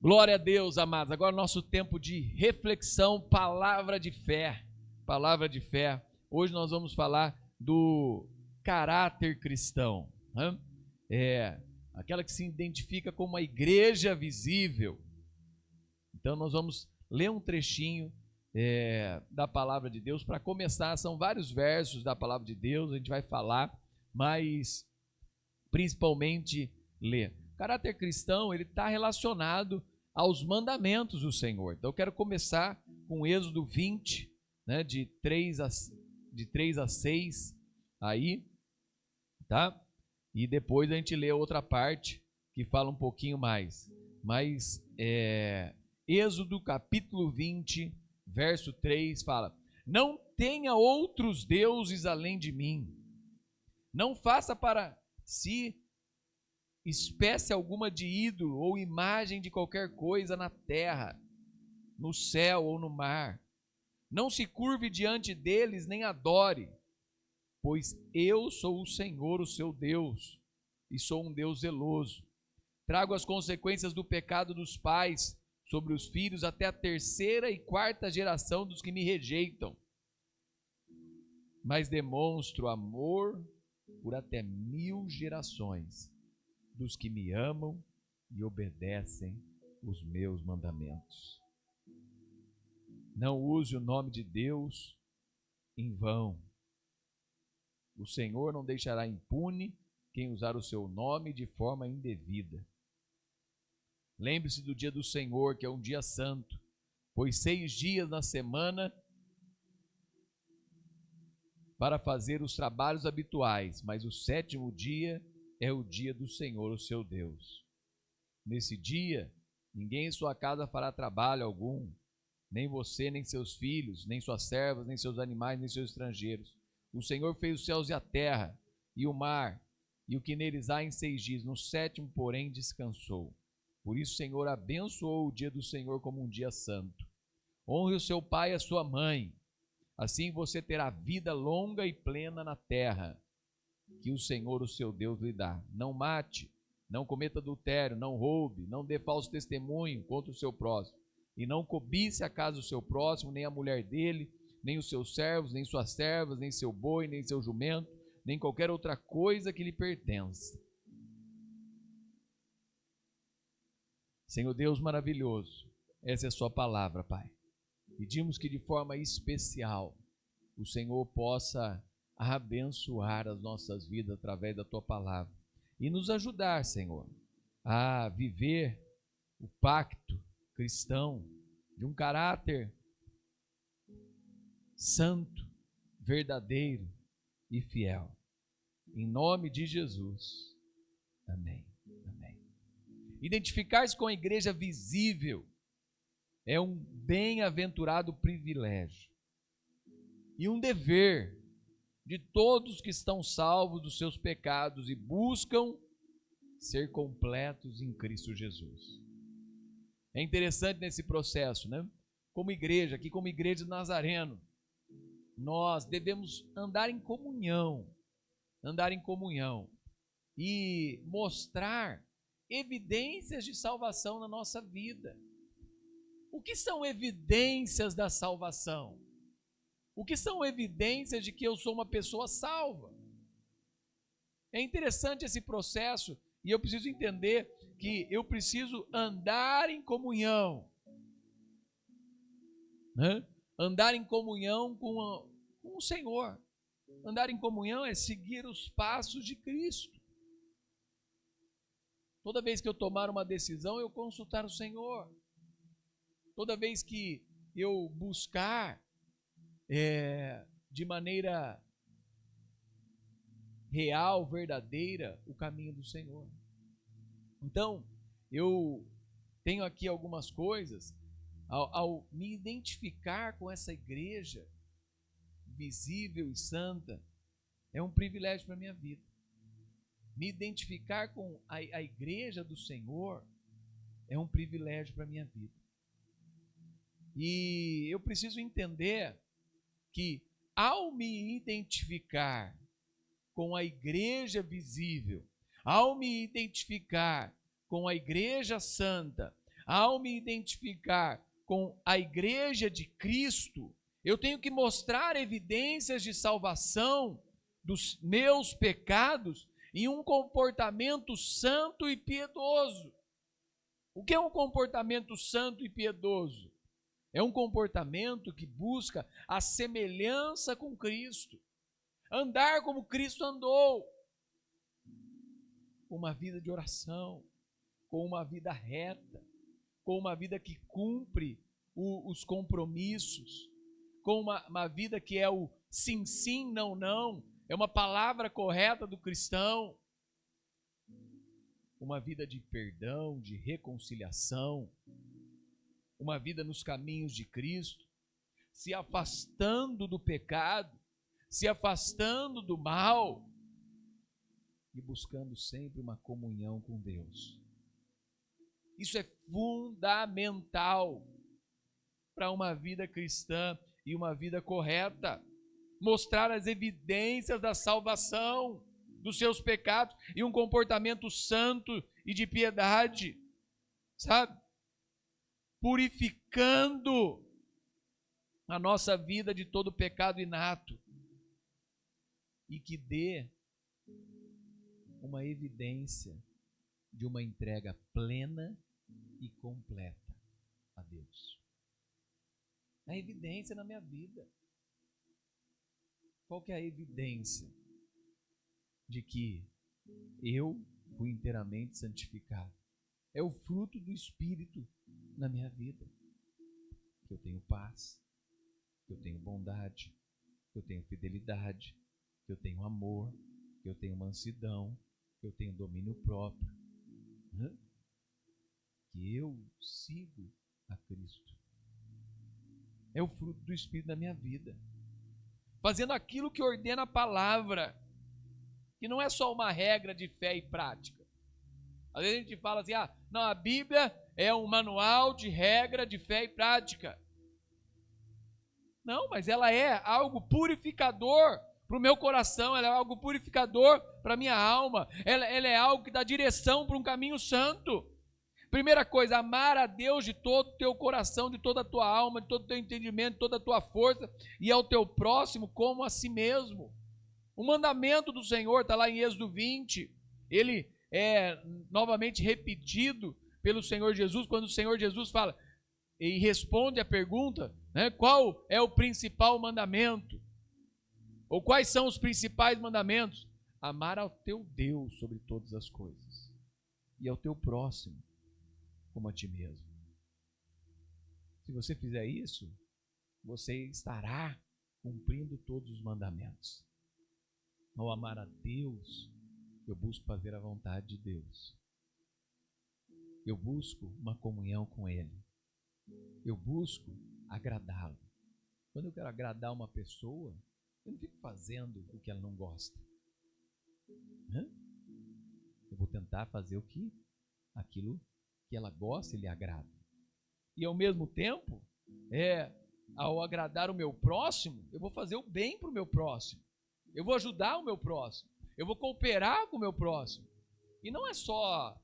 Glória a Deus, amados. Agora nosso tempo de reflexão, palavra de fé. Palavra de fé. Hoje nós vamos falar do caráter cristão. Aquela que se identifica como uma igreja visível. Então nós vamos ler um trechinho da palavra de Deus para começar. São vários versos da palavra de Deus, a gente vai falar, mas principalmente ler. O caráter cristão, ele está relacionado aos mandamentos do Senhor. Então eu quero começar com Êxodo 20, né, de 3 a 6, aí, tá? E depois a gente lê outra parte que fala um pouquinho mais. Mas Êxodo capítulo 20, verso 3 fala: não tenha outros deuses além de mim. Não faça para si espécie alguma de ídolo ou imagem de qualquer coisa na terra, no céu ou no mar. Não se curve diante deles nem adore, pois eu sou o Senhor, o seu Deus, e sou um Deus zeloso. Trago as consequências do pecado dos pais sobre os filhos até a 3ª e 4ª geração dos que me rejeitam. Mas demonstro amor por até 1000 gerações dos que me amam e obedecem os meus mandamentos. Não use o nome de Deus em vão. O Senhor não deixará impune quem usar o seu nome de forma indevida. Lembre-se do dia do Senhor, que é um dia santo, pois 6 dias na semana para fazer os trabalhos habituais, mas o 7º dia é o dia do Senhor, o seu Deus. Nesse dia, ninguém em sua casa fará trabalho algum, nem você, nem seus filhos, nem suas servas, nem seus animais, nem seus estrangeiros. O Senhor fez os céus e a terra, e o mar, e o que neles há em 6 dias. No 7º, porém, descansou. Por isso o Senhor abençoou o dia do Senhor como um dia santo. Honre o seu pai e a sua mãe, assim você terá vida longa e plena na terra que o Senhor, o seu Deus, lhe dá. Não mate, não cometa adultério, não roube, não dê falso testemunho contra o seu próximo, e não cobice a casa do seu próximo, nem a mulher dele, nem os seus servos, nem suas servas, nem seu boi, nem seu jumento, nem qualquer outra coisa que lhe pertença. Senhor Deus maravilhoso, essa é a sua palavra, Pai. Pedimos que de forma especial o Senhor possa abençoar as nossas vidas através da tua palavra e nos ajudar, Senhor, a viver o pacto cristão de um caráter santo, verdadeiro e fiel. Em nome de Jesus. Amém. Amém. Identificar-se com a igreja visível é um bem-aventurado privilégio e um dever de todos que estão salvos dos seus pecados e buscam ser completos em Cristo Jesus. É interessante nesse processo, né? Como igreja, aqui como igreja de Nazareno, nós devemos andar em comunhão e mostrar evidências de salvação na nossa vida. O que são evidências da salvação? O que são evidências de que eu sou uma pessoa salva? É interessante esse processo e eu preciso entender que eu preciso andar em comunhão. Né? Andar em comunhão com o Senhor. Andar em comunhão é seguir os passos de Cristo. Toda vez que eu tomar uma decisão, eu consultar o Senhor. Toda vez que eu buscar de maneira real, verdadeira, o caminho do Senhor. Então, eu tenho aqui algumas coisas, ao me identificar com essa igreja visível e santa, é um privilégio para a minha vida. Me identificar com a igreja do Senhor é um privilégio para a minha vida. E eu preciso entender que ao me identificar com a igreja visível, ao me identificar com a igreja santa, Ao me identificar com a igreja de Cristo, eu tenho que mostrar evidências de salvação dos meus pecados em um comportamento santo e piedoso. O que é um comportamento santo e piedoso? É um comportamento que busca a semelhança com Cristo, andar como Cristo andou, com uma vida de oração, com uma vida reta, com uma vida que cumpre os compromissos, com uma vida que é o sim, sim, não, não, é uma palavra correta do cristão, uma vida de perdão, de reconciliação, uma vida nos caminhos de Cristo, se afastando do pecado, se afastando do mal e buscando sempre uma comunhão com Deus. Isso é fundamental para uma vida cristã e uma vida correta. Mostrar as evidências da salvação dos seus pecados e um comportamento santo e de piedade, sabe? Purificando a nossa vida de todo pecado inato e que dê uma evidência de uma entrega plena e completa a Deus. A evidência na minha vida. Qual que é a evidência de que eu fui inteiramente santificado? É o fruto do Espírito na minha vida. Que eu tenho paz, que eu tenho bondade, que eu tenho fidelidade, que eu tenho amor, que eu tenho mansidão, que eu tenho domínio próprio. Que eu sigo a Cristo. É o fruto do Espírito na minha vida. Fazendo aquilo que ordena a palavra, que não é só uma regra de fé e prática. Às vezes a gente fala assim, não, a Bíblia é um manual de regra de fé e prática. Não, mas ela é algo purificador para o meu coração, ela é algo purificador para a minha alma, ela é algo que dá direção para um caminho santo. Primeira coisa, amar a Deus de todo o teu coração, de toda a tua alma, de todo o teu entendimento, de toda a tua força, e ao teu próximo como a si mesmo. O mandamento do Senhor está lá em Êxodo 20, ele é novamente repetido pelo Senhor Jesus, quando o Senhor Jesus fala e responde a pergunta, né, qual é o principal mandamento? Ou quais são os principais mandamentos? Amar ao teu Deus sobre todas as coisas, e ao teu próximo como a ti mesmo. Se você fizer isso, você estará cumprindo todos os mandamentos. Ao amar a Deus, eu busco fazer a vontade de Deus. Eu busco uma comunhão com Ele. Eu busco agradá-lo. Quando eu quero agradar uma pessoa, eu não fico fazendo o que ela não gosta. Eu vou tentar fazer aquilo que ela gosta e lhe agrada. E ao mesmo tempo, ao agradar o meu próximo, eu vou fazer o bem para o meu próximo. Eu vou ajudar o meu próximo. Eu vou cooperar com o meu próximo. E não é só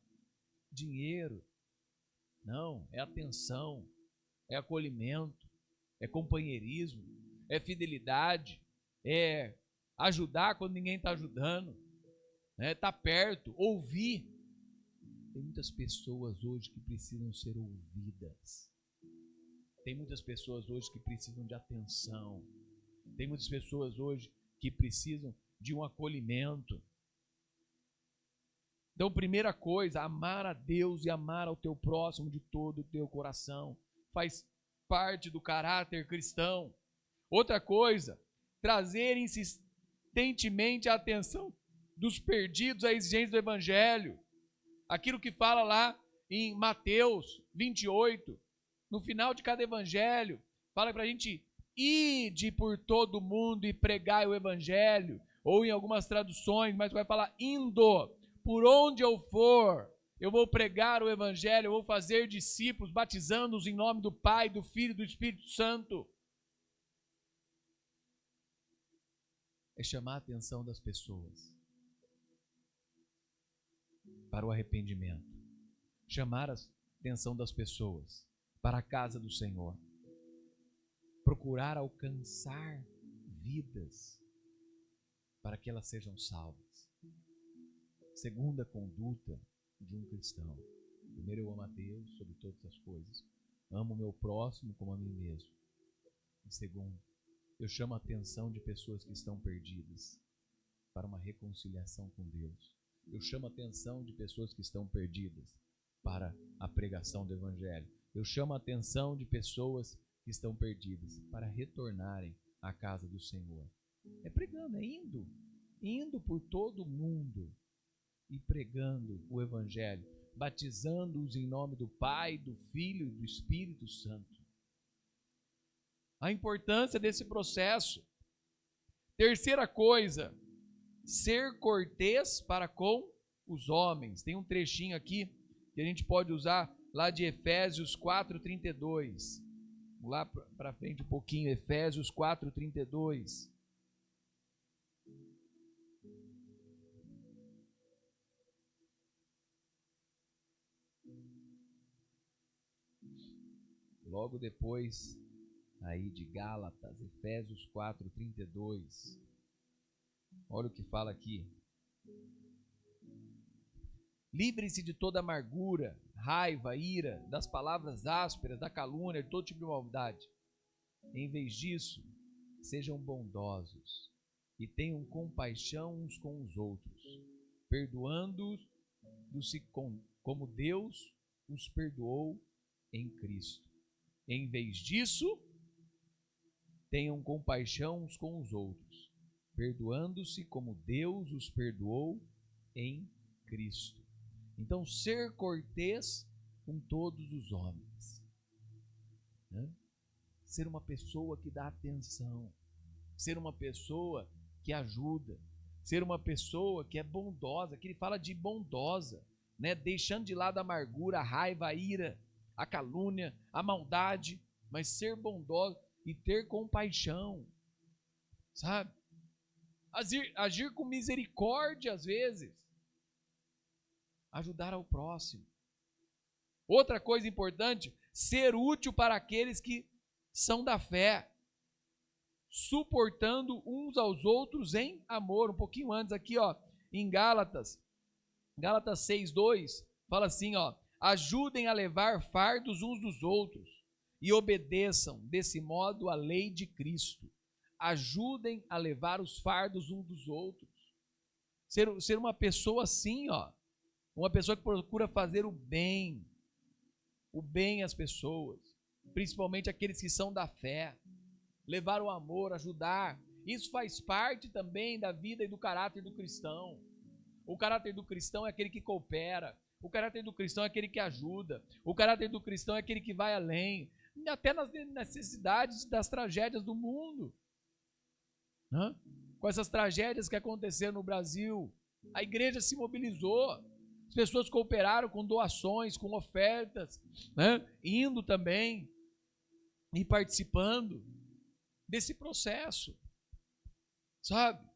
dinheiro. Não, é atenção, é acolhimento, é companheirismo, é fidelidade, é ajudar quando ninguém está ajudando, tá perto, ouvir. Tem muitas pessoas hoje que precisam ser ouvidas. Tem muitas pessoas hoje que precisam de atenção. Tem muitas pessoas hoje que precisam de um acolhimento. Então, primeira coisa, amar a Deus e amar ao teu próximo de todo o teu coração. Faz parte do caráter cristão. Outra coisa, trazer insistentemente a atenção dos perdidos à exigência do Evangelho. Aquilo que fala lá em Mateus 28, no final de cada evangelho, fala para a gente ide por todo mundo e pregai o evangelho, ou em algumas traduções, mas vai falar indo, por onde eu for, eu vou pregar o evangelho, eu vou fazer discípulos, batizando-os em nome do Pai, do Filho e do Espírito Santo. É chamar a atenção das pessoas para o arrependimento. Chamar atenção das pessoas para a casa do Senhor. Procurar alcançar vidas para que elas sejam salvas. Segunda conduta de um cristão. Primeiro, eu amo a Deus sobre todas as coisas. Amo o meu próximo como a mim mesmo. E segundo, eu chamo a atenção de pessoas que estão perdidas para uma reconciliação com Deus. Eu chamo a atenção de pessoas que estão perdidas para a pregação do Evangelho. Eu chamo a atenção de pessoas que estão perdidas para retornarem à casa do Senhor. É pregando, é indo por todo o mundo e pregando o Evangelho, batizando-os em nome do Pai, do Filho e do Espírito Santo. A importância desse processo. Terceira coisa, ser cortês para com os homens. Tem um trechinho aqui que a gente pode usar lá de Efésios 4:32. Vamos lá para frente um pouquinho, Efésios 4:32. Logo depois aí de Gálatas, Efésios 4:32. Olha o que fala aqui. Livre-se de toda amargura, raiva, ira, das palavras ásperas, da calúnia, de todo tipo de maldade. Em vez disso, sejam bondosos e tenham compaixão uns com os outros, perdoando-os como Deus os perdoou em Cristo. Em vez disso, tenham compaixão uns com os outros, perdoando-se como Deus os perdoou em Cristo. Então, ser cortês com todos os homens, né? Ser uma pessoa que dá atenção, ser uma pessoa que ajuda, ser uma pessoa que é bondosa, que ele fala de bondosa, né? Deixando de lado a amargura, a raiva, a ira, a calúnia, a maldade, mas ser bondosa e ter compaixão, sabe? Agir com misericórdia às vezes, ajudar ao próximo. Outra coisa importante, ser útil para aqueles que são da fé, suportando uns aos outros em amor. Um pouquinho antes aqui, ó, em Gálatas 6:2, fala assim, ó: ajudem a levar fardos uns dos outros e obedeçam desse modo a lei de Cristo. Ajudem a levar os fardos uns dos outros. Ser uma pessoa assim, ó, uma pessoa que procura fazer o bem às pessoas, principalmente aqueles que são da fé, levar o amor, ajudar. Isso faz parte também da vida e do caráter do cristão. O caráter do cristão é aquele que coopera, o caráter do cristão é aquele que ajuda, o caráter do cristão é aquele que vai além, até nas necessidades das tragédias do mundo. Com essas tragédias que aconteceram no Brasil, a igreja se mobilizou, as pessoas cooperaram com doações, com ofertas, né? Indo também e participando desse processo, sabe?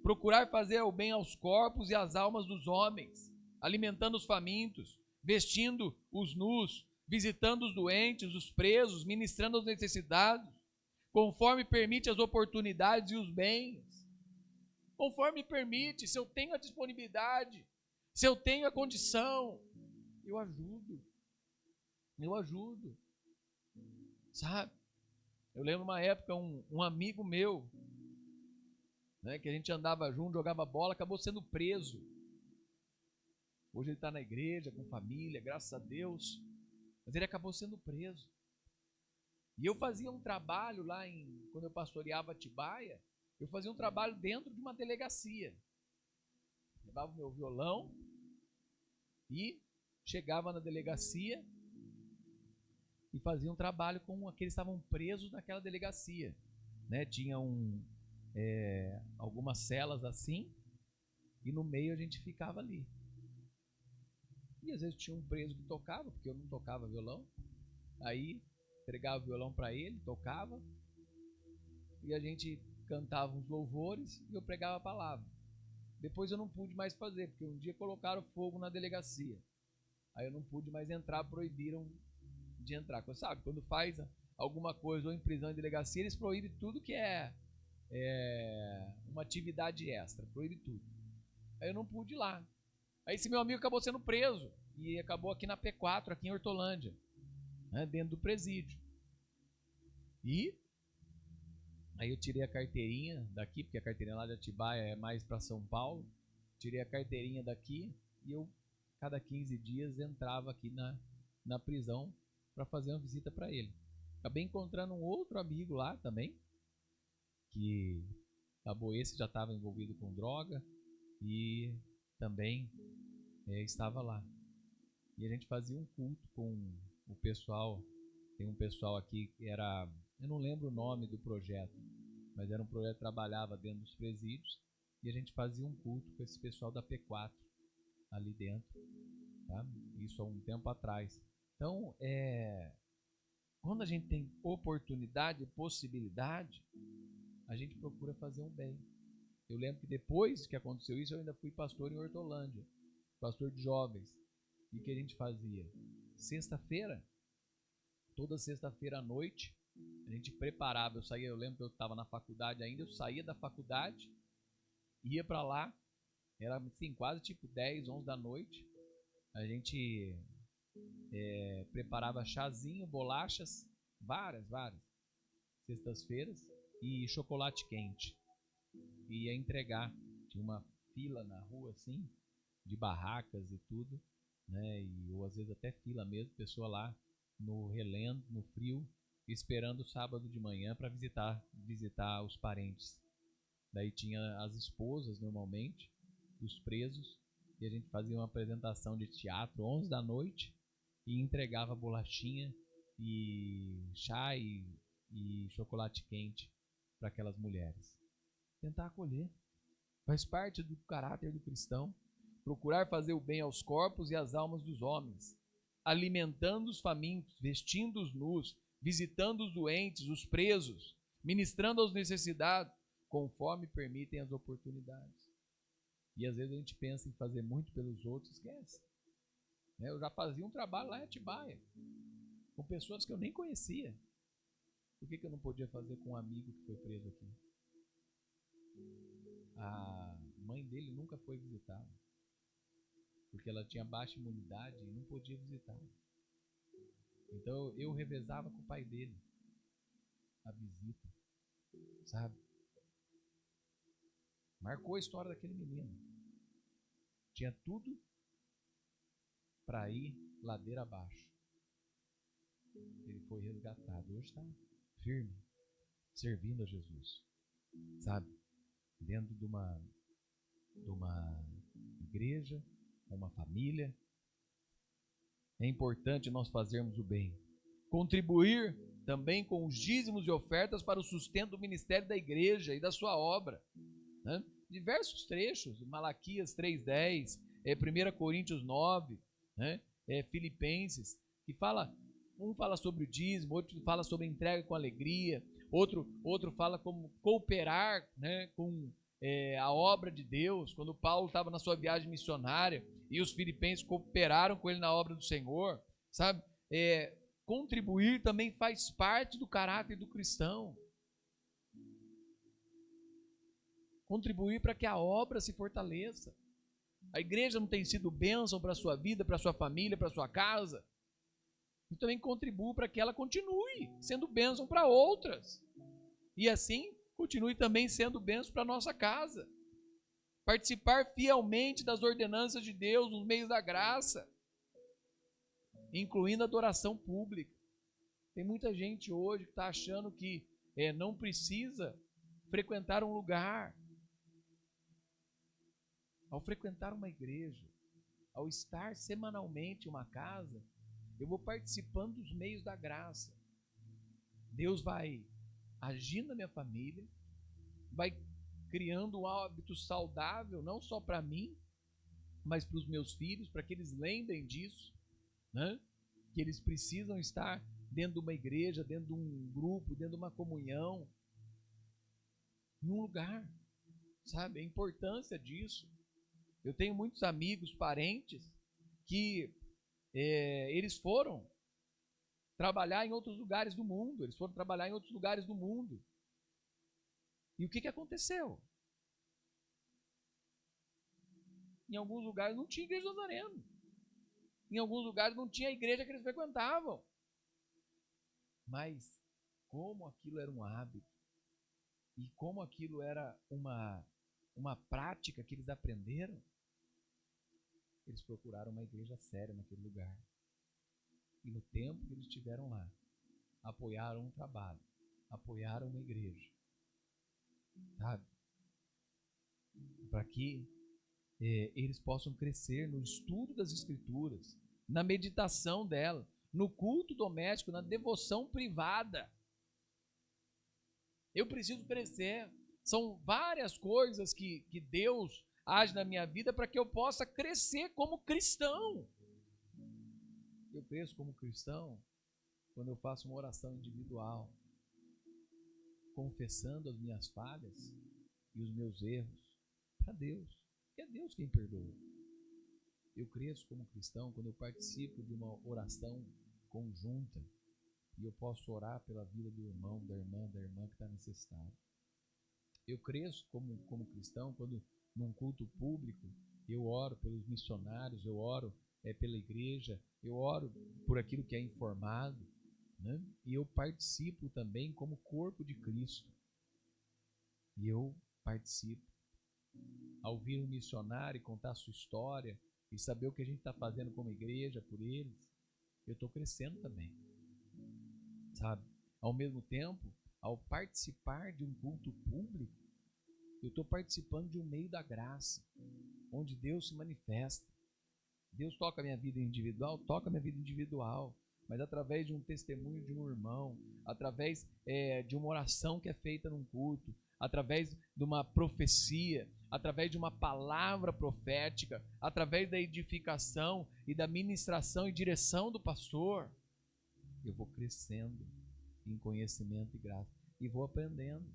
Procurar fazer o bem aos corpos e às almas dos homens, alimentando os famintos, vestindo os nus, visitando os doentes, os presos, ministrando aos necessitados, conforme permite as oportunidades e os bens. Conforme permite, se eu tenho a disponibilidade, se eu tenho a condição, eu ajudo, sabe? Eu lembro uma época, um amigo meu, né, que a gente andava junto, jogava bola, acabou sendo preso. Hoje ele está na igreja, com família, graças a Deus, mas ele acabou sendo preso. E eu fazia um trabalho lá, quando eu pastoreava Atibaia, eu fazia um trabalho dentro de uma delegacia. Levava o meu violão e chegava na delegacia e fazia um trabalho com aqueles que estavam presos naquela delegacia, né? Tinha algumas celas assim, e no meio a gente ficava ali. E às vezes tinha um preso que tocava, porque eu não tocava violão, aí entregava o violão para ele, tocava, e a gente cantava uns louvores e eu pregava a palavra. Depois eu não pude mais fazer, porque um dia colocaram fogo na delegacia. Aí eu não pude mais entrar, proibiram de entrar. Você sabe, quando faz alguma coisa ou em prisão em delegacia, eles proíbem tudo que é uma atividade extra, proíbe tudo. Aí eu não pude ir lá. Aí esse meu amigo acabou sendo preso e acabou aqui na P4, aqui em Hortolândia, né, dentro do presídio. E aí eu tirei a carteirinha daqui, porque a carteirinha lá de Atibaia é mais para São Paulo. Tirei a carteirinha daqui e eu, cada 15 dias, entrava aqui na prisão para fazer uma visita para ele. Acabei encontrando um outro amigo lá também, que acabou, esse já estava envolvido com droga e também estava lá. E a gente fazia um culto com o pessoal. Tem um pessoal aqui que era, eu não lembro o nome do projeto, mas era um projeto que trabalhava dentro dos presídios e a gente fazia um culto com esse pessoal da P4 ali dentro, tá? Isso há um tempo atrás. Então, quando a gente tem oportunidade, possibilidade, a gente procura fazer um bem. Eu lembro que depois que aconteceu isso, eu ainda fui pastor em Hortolândia, pastor de jovens. E o que a gente fazia? Sexta-feira, toda sexta-feira à noite, a gente preparava. Eu lembro que eu estava na faculdade ainda, eu saía da faculdade, ia para lá, era assim, quase tipo 10, 11 da noite. A gente preparava chazinho, bolachas, várias, sextas-feiras, e chocolate quente. E ia entregar. Tinha uma fila na rua assim, de barracas e tudo, né? Ou às vezes até fila mesmo, pessoa lá no relento, no frio, esperando o sábado de manhã para visitar os parentes. Daí tinha as esposas normalmente dos presos e a gente fazia uma apresentação de teatro 11 da noite e entregava bolachinha e chá e chocolate quente para aquelas mulheres. Tentar acolher. Faz parte do caráter do cristão. Procurar fazer o bem aos corpos e às almas dos homens, alimentando os famintos, vestindo os nus, visitando os doentes, os presos, ministrando aos necessitados, conforme permitem as oportunidades. E às vezes a gente pensa em fazer muito pelos outros, esquece. Eu já fazia um trabalho lá em Atibaia, com pessoas que eu nem conhecia. Por que eu não podia fazer com um amigo que foi preso aqui? A mãe dele nunca foi visitada, porque ela tinha baixa imunidade e não podia visitar. Então eu revezava com o pai dele a visita, sabe? Marcou a história daquele menino. Tinha tudo para ir ladeira abaixo. Ele foi resgatado. Hoje está firme, servindo a Jesus, sabe? Dentro de uma igreja, uma família. É importante nós fazermos o bem. Contribuir também com os dízimos e ofertas para o sustento do ministério da igreja e da sua obra. Né? Diversos trechos, Malaquias 3,10, 1 Coríntios 9, né? Filipenses, que um fala sobre o dízimo, outro fala sobre a entrega com alegria, outro fala como cooperar, né, com a obra de Deus. Quando Paulo estava na sua viagem missionária e os filipenses cooperaram com ele na obra do Senhor, sabe? Contribuir também faz parte do caráter do cristão. Contribuir para que a obra se fortaleça. A igreja não tem sido bênção para a sua vida, para a sua família, para a sua casa. E também contribua para que ela continue sendo bênção para outras. E assim, continue também sendo bênção para a nossa casa. Participar fielmente das ordenanças de Deus nos meios da graça, incluindo a adoração pública. Tem muita gente hoje que está achando que não precisa frequentar um lugar. Ao frequentar uma igreja, ao estar semanalmente em uma casa, eu vou participando dos meios da graça. Deus vai agindo na minha família, vai criando um hábito saudável, não só para mim, mas para os meus filhos, para que eles lembrem disso, né? Que eles precisam estar dentro de uma igreja, dentro de um grupo, dentro de uma comunhão, em um lugar, sabe? A importância disso. Eu tenho muitos amigos, parentes, que eles foram trabalhar em outros lugares do mundo. E o que aconteceu? Em alguns lugares não tinha igreja Nazareno. Em alguns lugares não tinha a igreja que eles frequentavam. Mas como aquilo era um hábito, e como aquilo era uma prática que eles aprenderam, eles procuraram uma igreja séria naquele lugar. E no tempo que eles estiveram lá, apoiaram um trabalho, apoiaram uma igreja, sabe? Para que eles possam crescer no estudo das Escrituras, na meditação dela, no culto doméstico, na devoção privada. Eu preciso crescer. São várias coisas que Deus age na minha vida para que eu possa crescer como cristão. Eu cresço como cristão quando eu faço uma oração individual, confessando as minhas falhas e os meus erros para Deus. E é Deus quem perdoa. Eu cresço como cristão quando eu participo de uma oração conjunta e eu posso orar pela vida do irmão, da irmã que está necessitada. Eu cresço como cristão quando, num culto público, eu oro pelos missionários, eu oro pela igreja, eu oro por aquilo que é informado, né? E eu participo também como corpo de Cristo. E eu participo. Ao ouvir um missionário contar a sua história e saber o que a gente está fazendo como igreja por eles, eu estou crescendo também, sabe? Ao mesmo tempo, ao participar de um culto público, eu estou participando de um meio da graça, onde Deus se manifesta. Deus toca a minha vida individual, mas através de um testemunho de um irmão, através de uma oração que é feita num culto, através de uma profecia, através de uma palavra profética, através da edificação e da ministração e direção do pastor, eu vou crescendo em conhecimento e graça e vou aprendendo,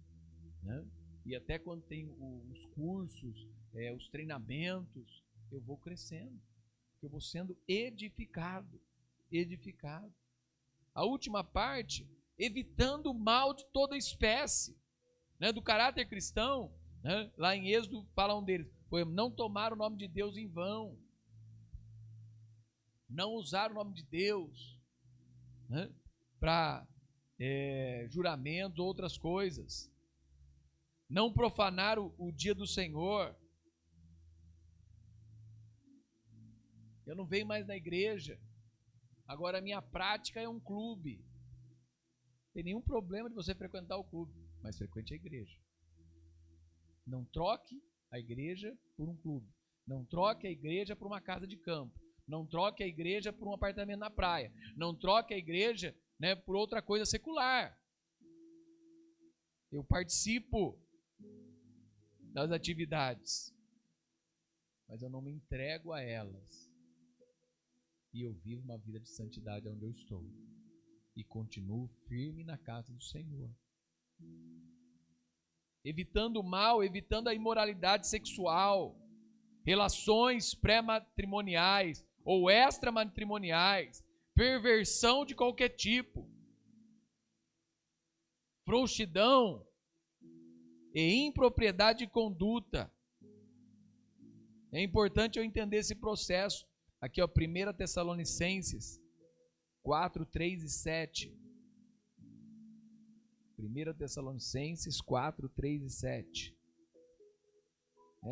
né? E até quando tem os cursos, os treinamentos, eu vou crescendo, eu vou sendo edificado. A última parte, evitando o mal de toda espécie, né? Do caráter cristão, né? Lá em Êxodo fala um deles, foi não tomar o nome de Deus em vão, não usar o nome de Deus, né? Para juramentos, outras coisas, não profanar o dia do Senhor. Eu não venho mais na igreja, agora a minha prática é um clube. Não tem nenhum problema de você frequentar o clube, mas frequente a igreja. Não troque a igreja por um clube. Não troque a igreja por uma casa de campo. Não troque a igreja por um apartamento na praia. Não troque a igreja, né, por outra coisa secular. Eu participo das atividades, mas eu não me entrego a elas. E eu vivo uma vida de santidade onde eu estou. E continuo firme na casa do Senhor. Evitando o mal, evitando a imoralidade sexual, relações pré-matrimoniais ou extramatrimoniais, perversão de qualquer tipo, frouxidão e impropriedade de conduta. É importante eu entender esse processo. Aqui, ó, 1 Tessalonicenses 4, 3 e 7. 1 Tessalonicenses 4, 3 e 7.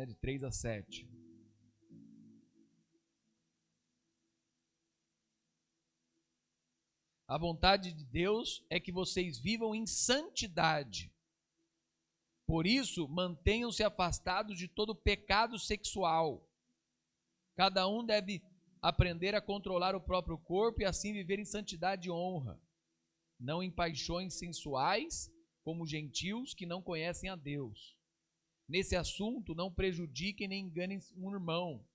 De 3 a 7. A vontade de Deus é que vocês vivam em santidade. Por isso, mantenham-se afastados de todo pecado sexual. Cada um deve aprender a controlar o próprio corpo e assim viver em santidade e honra, não em paixões sensuais, como gentios que não conhecem a Deus. Nesse assunto, não prejudiquem nem enganem um irmão,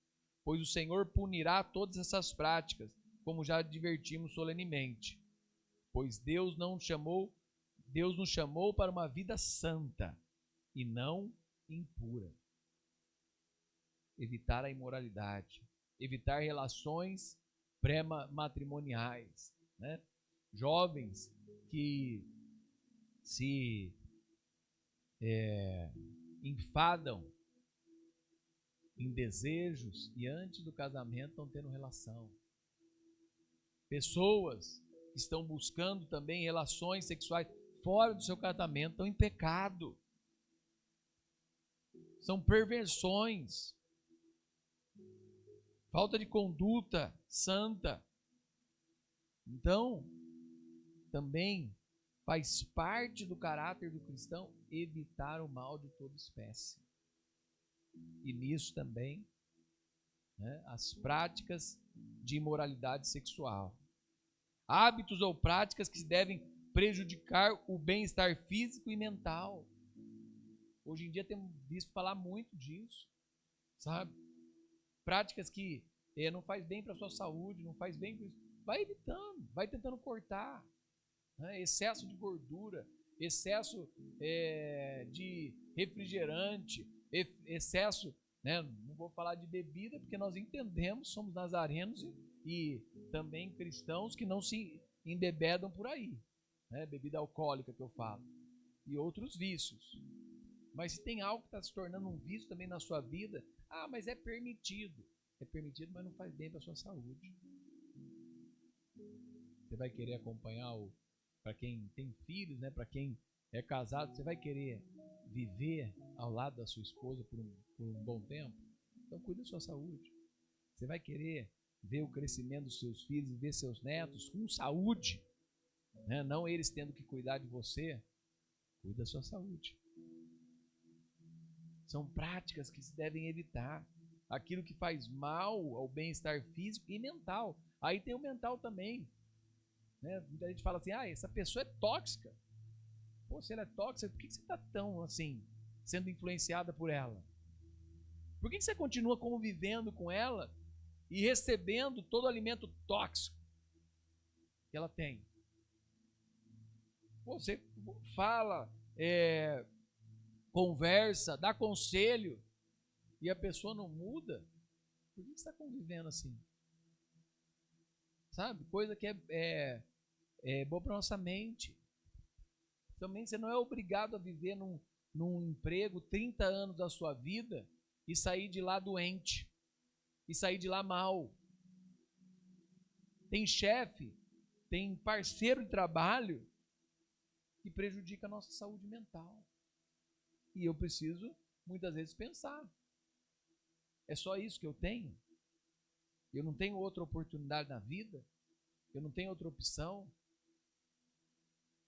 pois o Senhor punirá todas essas práticas, como já advertimos solenemente. Pois Deus nos chamou para uma vida santa e não impura. Evitar a imoralidade, evitar relações pré-matrimoniais, né? Jovens que se enfadam em desejos e antes do casamento estão tendo relação. Pessoas que estão buscando também relações sexuais fora do seu casamento estão em pecado. São perversões. Falta de conduta santa. Então, também faz parte do caráter do cristão evitar o mal de toda espécie. E nisso também, né, as práticas de imoralidade sexual. Hábitos ou práticas que devem prejudicar o bem-estar físico e mental. Hoje em dia temos visto falar muito disso, sabe? Práticas que não faz bem para a sua saúde, não faz bem para isso. Vai evitando, vai tentando cortar. Né? Excesso de gordura, excesso de refrigerante, excesso, né? Não vou falar de bebida, porque nós entendemos, somos nazarenos e também cristãos que não se embebedam por aí. Né? Bebida alcoólica que eu falo. E outros vícios. Mas se tem algo que está se tornando um vício também na sua vida, mas é permitido. É permitido, mas não faz bem para a sua saúde. Você vai querer acompanhar, para quem tem filhos, né, para quem é casado, você vai querer viver ao lado da sua esposa por um bom tempo? Então cuide da sua saúde. Você vai querer ver o crescimento dos seus filhos e ver seus netos com saúde, né? Não eles tendo que cuidar de você. Cuide da sua saúde. São práticas que se devem evitar. Aquilo que faz mal ao bem-estar físico e mental. Aí tem o mental também. Né? Muita gente fala assim, essa pessoa é tóxica. Pô, se ela é tóxica, por que você está tão assim, sendo influenciada por ela? Por que você continua convivendo com ela e recebendo todo o alimento tóxico que ela tem? Pô, você fala, conversa, dá conselho e a pessoa não muda, por que você está convivendo assim? Sabe? Coisa que é boa para nossa mente. Também você não é obrigado a viver num emprego 30 anos da sua vida e sair de lá doente, e sair de lá mal. Tem chefe, tem parceiro de trabalho que prejudica a nossa saúde mental. E eu preciso, muitas vezes, pensar. É só isso que eu tenho? Eu não tenho outra oportunidade na vida? Eu não tenho outra opção?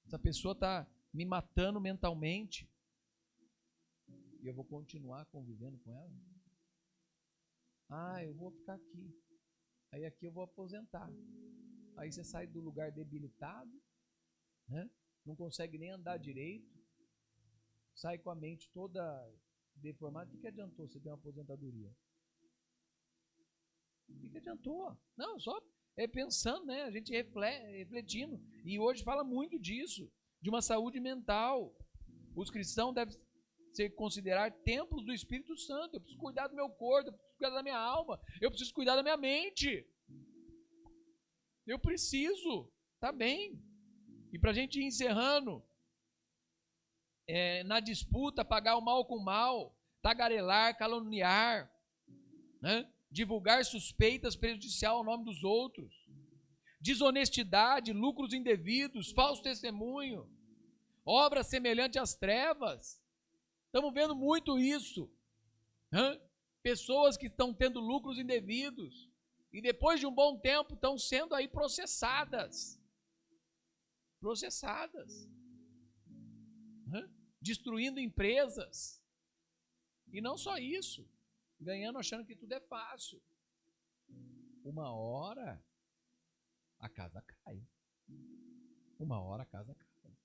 Essa pessoa está me matando mentalmente e eu vou continuar convivendo com ela? Eu vou ficar aqui. Aí aqui eu vou aposentar. Aí você sai do lugar debilitado, né? Não consegue nem andar direito, sai com a mente toda deformada. O que adiantou você ter uma aposentadoria? O que adiantou? Não, só pensando, né? A gente refletindo. E hoje fala muito disso, de uma saúde mental. Os cristãos devem ser considerados templos do Espírito Santo. Eu preciso cuidar do meu corpo, eu preciso cuidar da minha alma, eu preciso cuidar da minha mente. Eu preciso, tá bem. E para a gente ir encerrando, na disputa, pagar o mal com o mal, tagarelar, caluniar, né? Divulgar suspeitas prejudicial ao nome dos outros, desonestidade, lucros indevidos, falso testemunho, obra semelhante às trevas. Estamos vendo muito isso. Pessoas que estão tendo lucros indevidos e depois de um bom tempo estão sendo aí processadas. Destruindo empresas. E não só isso, ganhando achando que tudo é fácil. Uma hora a casa cai. Uma hora a casa cai.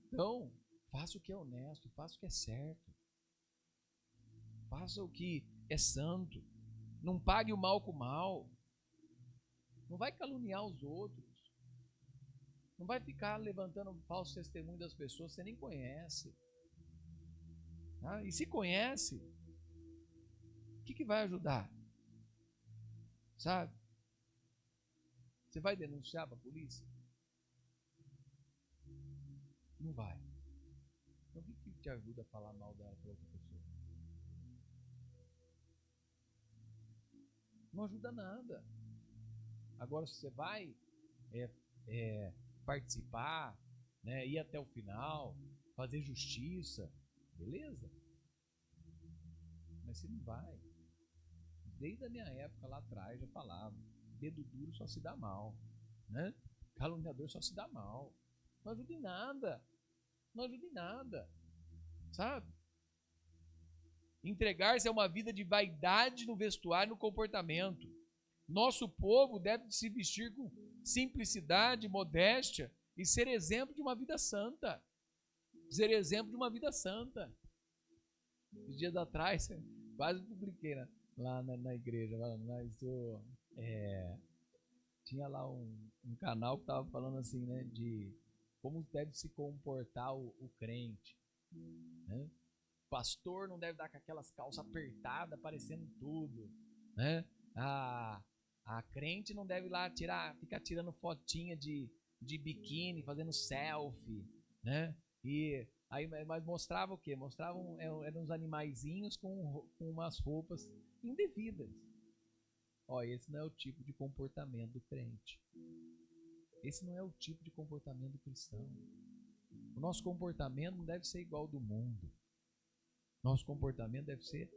Então, faça o que é honesto, faça o que é certo. Faça o que é santo. Não pague o mal com o mal. Não vai caluniar os outros. Não vai ficar levantando um falso testemunho das pessoas que você nem conhece. E se conhece, o que vai ajudar? Sabe? Você vai denunciar para a polícia? Não vai. Então o que te ajuda a falar mal dela para outra pessoa? Não ajuda nada. Agora, se você vai participar, né, ir até o final, fazer justiça, beleza? Mas você não vai. Desde a minha época lá atrás já falava, dedo duro só se dá mal, né? Caluniador só se dá mal. Não ajuda em nada. Não ajuda em nada. Sabe? Entregar-se a uma vida de vaidade no vestuário e no comportamento. Nosso povo deve se vestir com simplicidade, modéstia e ser exemplo de uma vida santa. Ser exemplo de uma vida santa. Uns dias atrás, quase publiquei lá na igreja, mas tinha lá um canal que estava falando assim, né, de como deve se comportar o crente, né? O pastor não deve dar com aquelas calças apertadas, aparecendo tudo, né? A crente não deve lá ficar tirando fotinha de biquíni, fazendo selfie, né? E aí, mas mostrava o quê? Mostravam eram uns animaizinhos com umas roupas indevidas. Ó, esse não é o tipo de comportamento do crente. Esse não é o tipo de comportamento do cristão. O nosso comportamento não deve ser igual ao do mundo. Nosso comportamento deve ser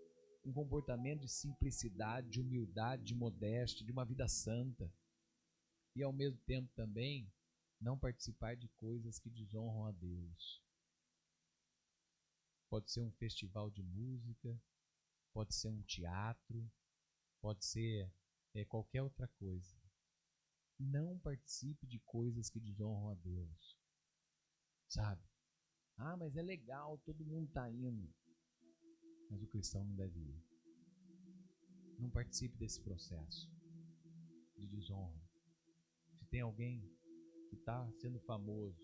um comportamento de simplicidade, de humildade, de modéstia, de uma vida santa. E ao mesmo tempo também não participar de coisas que desonram a Deus. Pode ser um festival de música, pode ser um teatro, pode ser qualquer outra coisa. Não participe de coisas que desonram a Deus. Sabe? Ah, mas é legal, todo mundo está indo. Mas o cristão não deve ir. Não participe desse processo de desonra. Se tem alguém que está sendo famoso,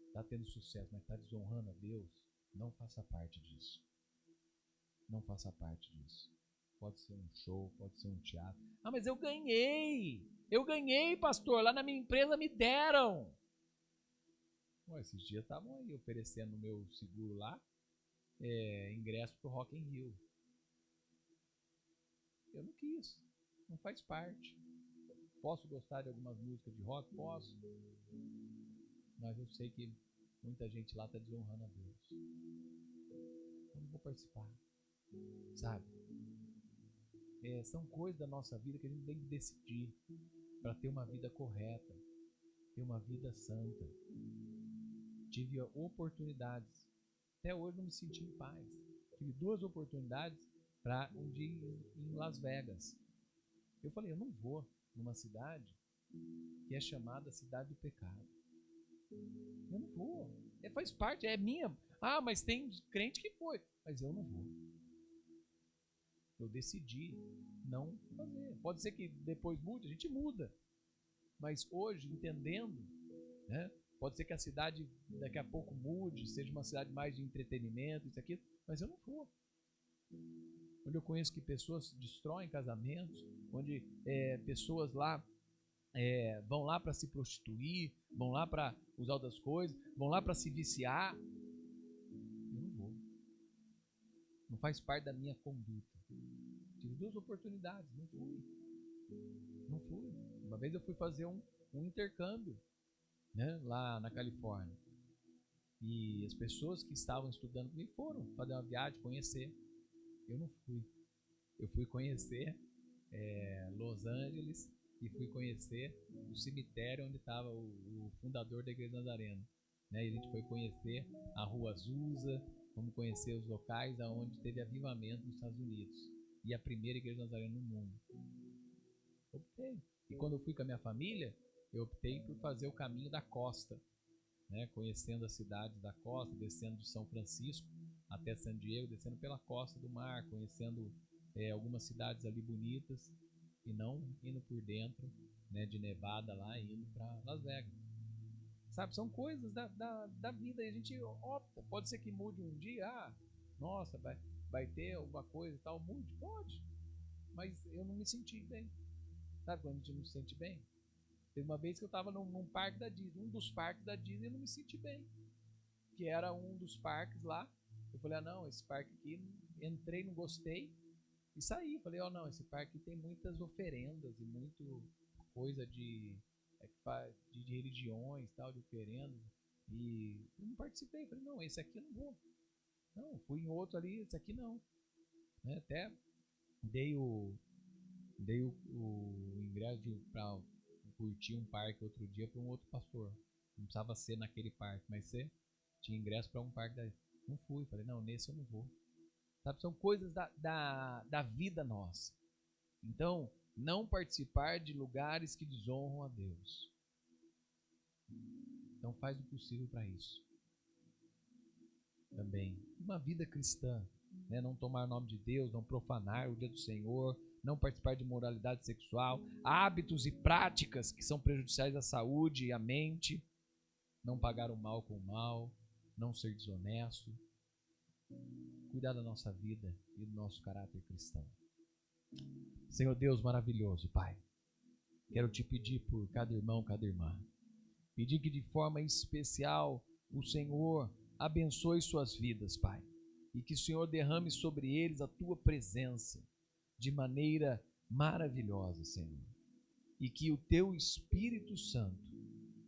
está tendo sucesso, mas está desonrando a Deus, não faça parte disso. Não faça parte disso. Pode ser um show, pode ser um teatro. Ah, mas eu ganhei! Eu ganhei, pastor, lá na minha empresa me deram. Bom, esses dias estavam aí oferecendo no meu seguro lá ingresso para o Rock in Rio. Eu não quis, não faz parte. Posso gostar de algumas músicas de rock? Posso. Mas eu sei que muita gente lá está desonrando a Deus. Eu não vou participar. Sabe? São coisas da nossa vida que a gente tem que decidir para ter uma vida correta, ter uma vida santa. Tive oportunidades. Até hoje não me senti em paz. Tive 2 oportunidades para um dia em Las Vegas. Eu falei, eu não vou numa cidade que é chamada Cidade do Pecado. Eu não vou. Faz parte, é minha. Ah, mas tem crente que foi. Mas eu não vou. Eu decidi não fazer. Pode ser que depois mude, a gente muda. Mas hoje, entendendo, né? Pode ser que a cidade daqui a pouco mude, seja uma cidade mais de entretenimento, isso aqui, mas eu não vou. Onde eu conheço que pessoas destroem casamentos, onde pessoas lá vão lá para se prostituir, vão lá para usar outras coisas, vão lá para se viciar. Eu não vou. Não faz parte da minha conduta. Tive 2 oportunidades, não fui. Não fui. Uma vez eu fui fazer um intercâmbio, né, lá na Califórnia. E as pessoas que estavam estudando comigo foram fazer uma viagem, conhecer. Eu não fui. Eu fui conhecer Los Angeles e fui conhecer o cemitério onde estava o fundador da Igreja Nazareno. Né? E a gente foi conhecer a Rua Azusa, vamos conhecer os locais onde teve avivamento nos Estados Unidos. E a primeira Igreja Nazareno no mundo. Optei. E quando eu fui com a minha família, eu optei por fazer o caminho da costa, né? Conhecendo as cidades da costa, descendo de São Francisco até San Diego, descendo pela costa do mar, conhecendo algumas cidades ali bonitas e não indo por dentro, né, de Nevada lá e indo para Las Vegas. Sabe, são coisas da vida e a gente opta. Pode ser que mude um dia, nossa, vai ter alguma coisa e tal, mude, pode, mas eu não me senti bem. Sabe quando a gente não se sente bem? Teve uma vez que eu estava num parque da Disney, um dos parques da Disney, eu não me senti bem. Que era um dos parques lá. Eu falei, não, esse parque aqui, entrei, não gostei e saí. Falei, não, esse parque tem muitas oferendas e muito coisa de religiões, tal, de oferendas. E eu não participei. Falei, não, esse aqui eu não vou. Não, fui em outro ali, esse aqui não. Né? Até dei o ingresso para curtir um parque outro dia para um outro pastor. Não precisava ser naquele parque, mas você tinha ingresso para um parque daí. Não fui, falei, não, nesse eu não vou. Sabe, são coisas da vida nossa. Então, não participar de lugares que desonram a Deus. Então faz o possível para isso. Também, uma vida cristã, né? Não tomar o nome de Deus, não profanar o dia do Senhor, não participar de moralidade sexual, hábitos e práticas que são prejudiciais à saúde e à mente, não pagar o mal com o mal, não ser desonesto, cuidar da nossa vida e do nosso caráter cristão. Senhor Deus maravilhoso, Pai, quero te pedir por cada irmão, cada irmã, pedir que de forma especial o Senhor abençoe suas vidas, Pai, e que o Senhor derrame sobre eles a tua presença de maneira maravilhosa, Senhor, e que o teu Espírito Santo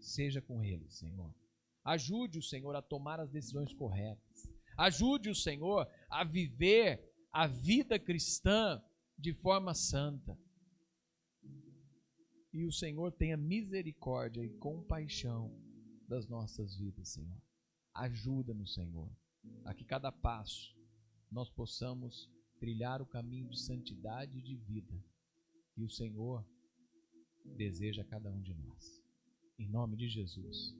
seja com eles, Senhor. Ajude o Senhor a tomar as decisões corretas. Ajude o Senhor a viver a vida cristã de forma santa. E o Senhor tenha misericórdia e compaixão das nossas vidas, Senhor. Ajuda-nos, Senhor, a que cada passo nós possamos trilhar o caminho de santidade e de vida que o Senhor deseja a cada um de nós. Em nome de Jesus.